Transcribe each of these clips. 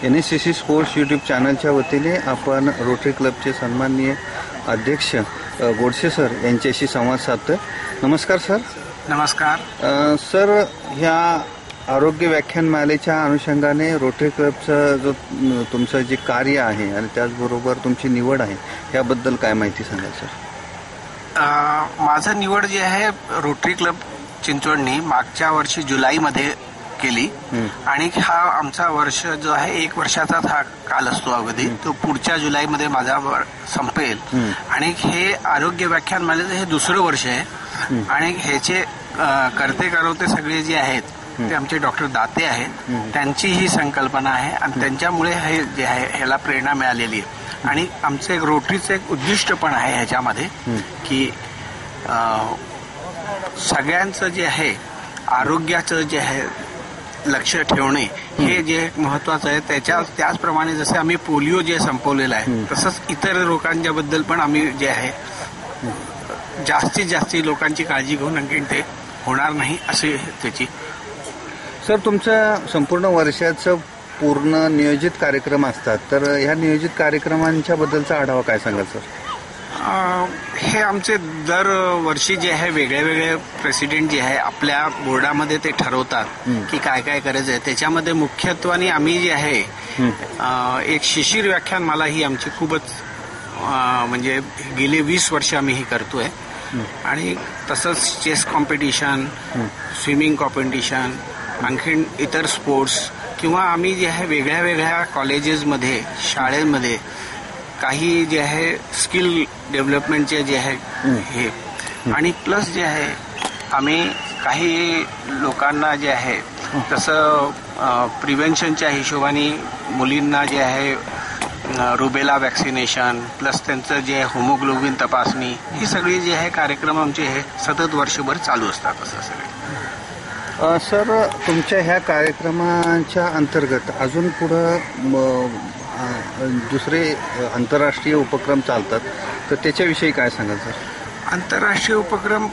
NSCC sports YouTube चॅनलच्या वतीने आपण रोटरी क्लबचे सन्माननीय अध्यक्ष गोडसे सर यांच्याशी संवाद साधतोय। नमस्कार सर। नमस्कार सर, ह्या आरोग्य व्याख्यानमालेच्या अनुषंगाने रोटरी क्लबचं जो तुमचं जे कार्य आहे आणि त्याचबरोबर तुमची निवड आहे याबद्दल काय माहिती सांगाल सर? माझं निवड जी आहे रोटरी क्लब चिंचवडनी मागच्या वर्षी जुलैमध्ये केली आणि हा आमचा वर्ष जो आहे 1 वर्षाचा हा काल असतो अवधी, तो पुढच्या जुलैमध्ये माझा संपेल आणि हे आरोग्य व्याख्यानमालेचं हे दुसरं वर्ष आहे आणि ह्याचे करते करवते सगळे जे आहेत ते आमचे डॉक्टर दाते आहेत, त्यांची ही संकल्पना आहे आणि त्यांच्यामुळे हे जे आहे ह्याला प्रेरणा मिळालेली आहे आणि आमचं एक रोटरीचं एक उद्दिष्ट पण आहे ह्याच्यामध्ये की सगळ्यांचं जे आहे आरोग्याचं जे आहे लक्ष ठेवणे हे जे महत्वाचं आहे। त्याचप्रमाणे जसे आम्ही पोलिओ जे संपवलेला आहे तसंच इतर रोगांच्याबद्दल पण आम्ही जे आहे जास्तीत जास्त लोकांची काळजी घेऊन आणखी ते होणार नाही असे त्याची। सर, तुमचं संपूर्ण वर्षाचं पूर्ण नियोजित कार्यक्रम असतात, तर ह्या नियोजित कार्यक्रमांच्या बद्दलचा आढावा काय सांगाल सर? हे आमचे दरवर्षी जे आहे वेगळे वेगळे प्रेसिडेंट जे आहे आपल्या बोर्डामध्ये ते ठरवतात की काय काय करायचं आहे। त्याच्यामध्ये मुख्यत्वाने आम्ही जे आहे एक शिशिर व्याख्यानमाला ही आमची खूपच म्हणजे गेली 20 वर्ष आम्ही ही करतोय आणि तसंच चेस कॉम्पिटिशन, स्विमिंग कॉम्पिटिशन, आणखीन इतर स्पोर्ट्स किंवा आम्ही जे आहे वेगळ्या वेगळ्या कॉलेजेसमध्ये शाळेमध्ये काही जे आहे स्किल डेव्हलपमेंटचे जे आहे हे आणि प्लस जे आहे आम्ही काही लोकांना जे आहे तसं प्रिव्हेन्शनच्या हिशोबाने मुलींना जे आहे रुबेला वॅक्सिनेशन प्लस त्यांचं जे होमोग्लोबिन तपासणी ही सगळी जे आहे कार्यक्रम आमचे हे सतत वर्षभर चालू असतात असं सगळे। सर, तुमच्या ह्या कार्यक्रमाच्या अंतर्गत अजून पुढं दुसरे आंतरराष्ट्रीय उपक्रम चालतात, तर त्याच्याविषयी काय सांगाल सर? आंतरराष्ट्रीय उपक्रम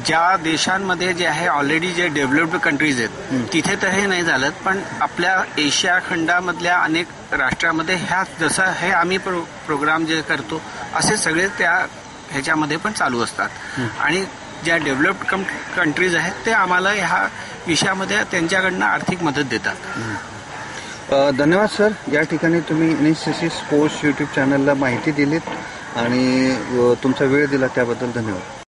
ज्या देशांमध्ये जे आहे ऑलरेडी जे डेव्हलप्ड कंट्रीज आहेत तिथे तर हे नाही झालं, पण आपल्या एशिया खंडामधल्या अनेक राष्ट्रांमध्ये ह्या जसं हे आम्ही प्रोग्राम जे करतो असे सगळे त्या ह्याच्यामध्ये पण चालू असतात आणि ज्या डेव्हलप्ड कंट्रीज आहेत ते आम्हाला ह्या विषयामध्ये त्यांच्याकडनं आर्थिक मदत देतात। धन्यवाद सर, या ठिकाणी तुम्ही NSCC स्पोर्ट्स यूट्यूब चॅनलला माहिती दिलीत आणि तुमचा वेळ दिला त्याबद्दल धन्यवाद।